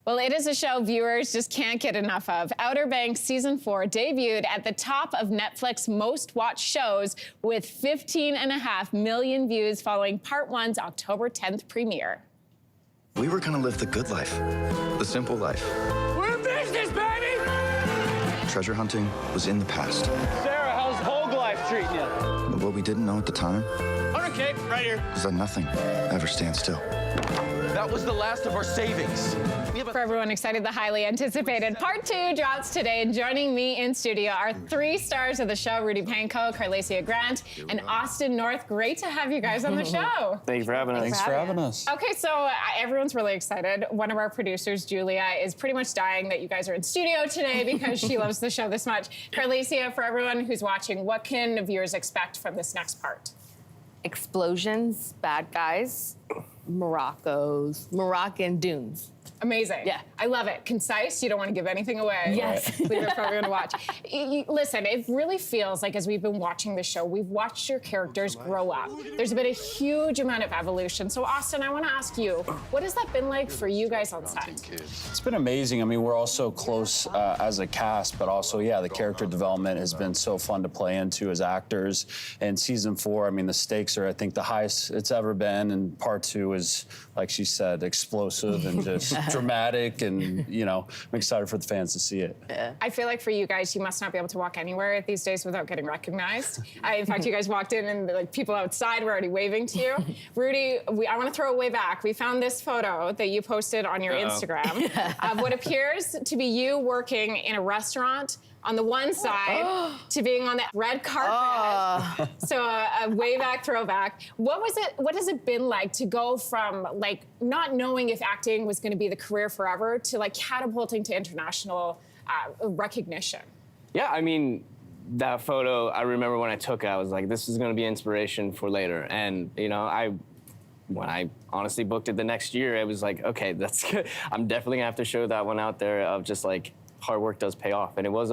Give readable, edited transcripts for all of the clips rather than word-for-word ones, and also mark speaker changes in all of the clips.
Speaker 1: Well, it is a show viewers just can't get enough of. Outer Banks Season 4 debuted at the top of Netflix's most watched shows with 15.5 million views following Part 1's October 10th premiere.
Speaker 2: We were gonna live the good life, the simple life.
Speaker 3: We're in business, baby!
Speaker 2: Treasure hunting was in the past.
Speaker 3: Sarah, how's Hogue life treating you?
Speaker 2: But what we didn't know at the time
Speaker 3: 100K, right here.
Speaker 2: is that nothing ever stands still.
Speaker 4: That was the last of our savings.
Speaker 1: For everyone excited, the highly anticipated Part 2 drops today. And joining me in studio are 3 stars of the show, Rudy Pankow, Carlacia Grant, and Austin North. Great to have you guys on the show.
Speaker 5: Thank you for having us.
Speaker 6: Thanks for having us.
Speaker 1: Okay, so everyone's really excited. One of our producers, Julia, is pretty much dying that you guys are in studio today because she loves the show this much. Carlacia, for everyone who's watching, what can viewers expect from this next part?
Speaker 7: Explosions, bad guys, Moroccan dunes.
Speaker 1: Amazing.
Speaker 7: Yeah.
Speaker 1: I love it. Concise. You don't want to give anything away.
Speaker 7: Yes.
Speaker 1: Leave it for everyone to watch. Listen, it really feels like as we've been watching the show, we've watched your characters grow up. There's been a huge amount of evolution. So, Austin, I want to ask you, what has that been like for you guys on set?
Speaker 6: It's been amazing. I mean, we're all so close as a cast, but also, yeah, the character development has been so fun to play into as actors. And Season 4, I mean, the stakes are, I think, the highest it's ever been. And Part 2 is, like she said, explosive and just dramatic. And, you know, I'm excited for the fans to see it.
Speaker 7: Yeah.
Speaker 1: I feel like for you guys, you must not be able to walk anywhere these days without getting recognized. In fact, you guys walked in and like people outside were already waving to you. Rudy, I want to throw it way back. We found this photo that you posted on your Instagram of what appears to be you working in a restaurant on the one side to being on the red carpet. So a way back throwback. What has it been like to go from like not knowing if acting was going to be the career forever to like catapulting to international recognition?
Speaker 5: Yeah, I mean, that photo, I remember when I took it, I was like, this is gonna be inspiration for later. And, you know, when I honestly booked it the next year, it was like, okay, that's good. I'm definitely gonna have to show that one out there of just like, hard work does pay off. And it was,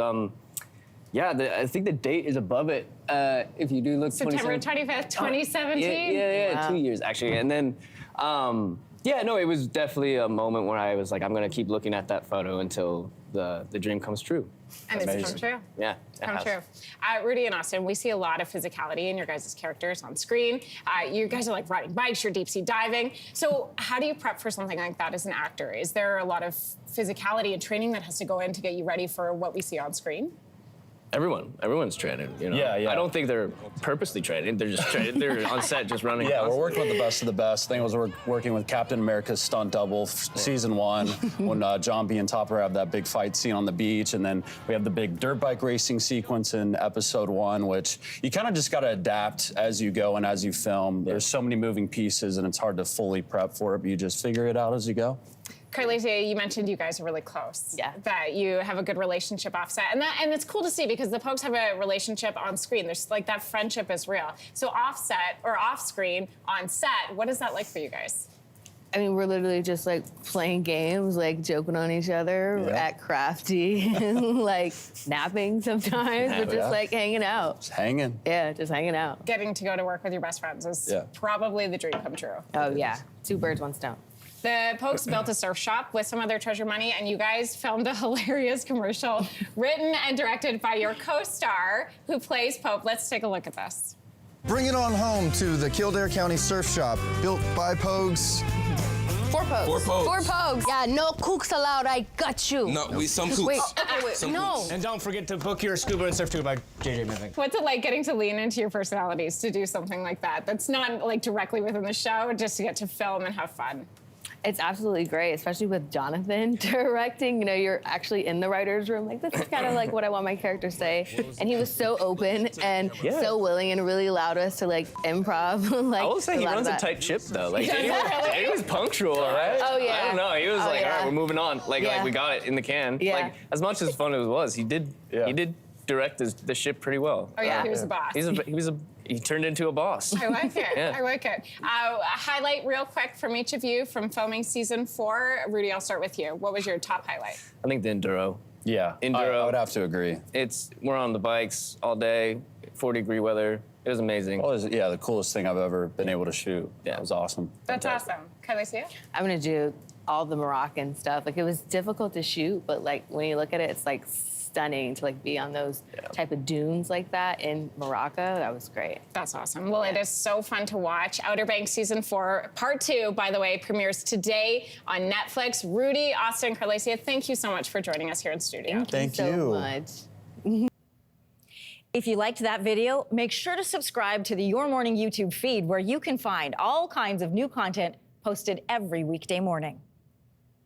Speaker 5: yeah, I think the date is above it. If you do look,
Speaker 1: September 25th, 2017?
Speaker 5: Yeah,
Speaker 7: Wow.
Speaker 5: 2 years actually. And then, yeah, no, it was definitely a moment where I was like, I'm gonna keep looking at that photo until the dream comes true.
Speaker 1: And it's come true.
Speaker 5: Yeah, it
Speaker 1: Come
Speaker 5: has.
Speaker 1: true. Rudy and Austin, we see a lot of physicality in your guys' characters on screen. You guys are like riding bikes, you're deep sea diving. So how do you prep for something like that as an actor? Is there a lot of physicality and training that has to go in to get you ready for what we see on screen?
Speaker 5: Everyone's training, you know?
Speaker 6: Yeah.
Speaker 5: I don't think they're purposely training. They're just training. They're on set just running.
Speaker 6: Yeah, we're
Speaker 5: constantly.
Speaker 6: working with the best of the best. I think it was we're working with Captain America's stunt double, Season 1, when John B. and Topper have that big fight scene on the beach, and then we have the big dirt bike racing sequence in Episode 1, which you kind of just got to adapt as you go and as you film. There's so many moving pieces, and it's hard to fully prep for it, but you just figure it out as you go.
Speaker 1: Carlacia, you mentioned you guys are really close.
Speaker 7: Yeah.
Speaker 1: That you have a good relationship offset. And it's cool to see because the folks have a relationship on screen. There's like that friendship is real. So offset or off screen, on set, what is that like for you guys?
Speaker 7: I mean, we're literally just like playing games, like joking on each other,
Speaker 6: Yeah.
Speaker 7: at crafty, like napping sometimes, but just
Speaker 6: Yeah.
Speaker 7: like hanging out.
Speaker 6: Just hanging.
Speaker 7: Yeah, just hanging out.
Speaker 1: Getting to go to work with your best friends is
Speaker 6: Yeah.
Speaker 1: probably the dream come true.
Speaker 7: Oh yeah, 2 birds, 1 stone.
Speaker 1: The Pokes built a surf shop with some of their treasure money, and you guys filmed a hilarious commercial written and directed by your co-star who plays Pope. Let's take a look at this.
Speaker 8: Bring it on home to the Kildare County Surf Shop, built by Pogues.
Speaker 7: 4 pogues.
Speaker 4: 4 pogues.
Speaker 7: 4 pogues. Yeah, no kooks allowed. I got you.
Speaker 4: No, we some cooks.
Speaker 7: Wait, okay, wait.
Speaker 4: Some
Speaker 7: No.
Speaker 4: cooks.
Speaker 9: And don't forget to book your scuba and surf tour by JJ Moving.
Speaker 1: What's it like getting to lean into your personalities to do something like that? That's not like directly within the show, just to get to film and have fun.
Speaker 7: It's absolutely great, especially with Jonathan directing. You know, you're actually in the writer's room. Like, this is kind of like what I want my character to say. And he was so open and so willing and really allowed us to, like, improv. Like,
Speaker 5: I will say he runs a tight ship though. Like he was punctual, right?
Speaker 7: Oh, yeah.
Speaker 5: I don't know. He was like, all
Speaker 7: yeah.
Speaker 5: right, we're moving on. Like
Speaker 7: Yeah.
Speaker 5: we got it in the can.
Speaker 7: Yeah.
Speaker 5: Like as much as fun as it was, he did direct the ship pretty well.
Speaker 1: Oh yeah, he was the boss.
Speaker 5: He turned into a boss.
Speaker 1: I like it.
Speaker 5: Yeah.
Speaker 1: I like it. A highlight real quick from each of you from filming Season 4. Rudy, I'll start with you. What was your top highlight?
Speaker 5: I think the enduro.
Speaker 6: Yeah,
Speaker 5: Enduro.
Speaker 6: I would have to agree.
Speaker 5: We're on the bikes all day, 40-degree weather. It was amazing.
Speaker 6: Well, yeah, the coolest thing I've ever been able to shoot.
Speaker 5: Yeah.
Speaker 6: It was awesome.
Speaker 1: That's awesome. Carlacia?
Speaker 7: I'm gonna do all the Moroccan stuff. Like, it was difficult to shoot, but like when you look at it, it's like stunning to like be on those type of dunes like that in Morocco. That was great.
Speaker 1: That's awesome. Well, it is so fun to watch. Outer Banks season 4, part 2, by the way, premieres today on Netflix. Rudy, Austin, Carlacia, thank you so much for joining us here in studio.
Speaker 6: Thank you.
Speaker 7: So much.
Speaker 10: If you liked that video, make sure to subscribe to the Your Morning YouTube feed, where you can find all kinds of new content posted every weekday morning.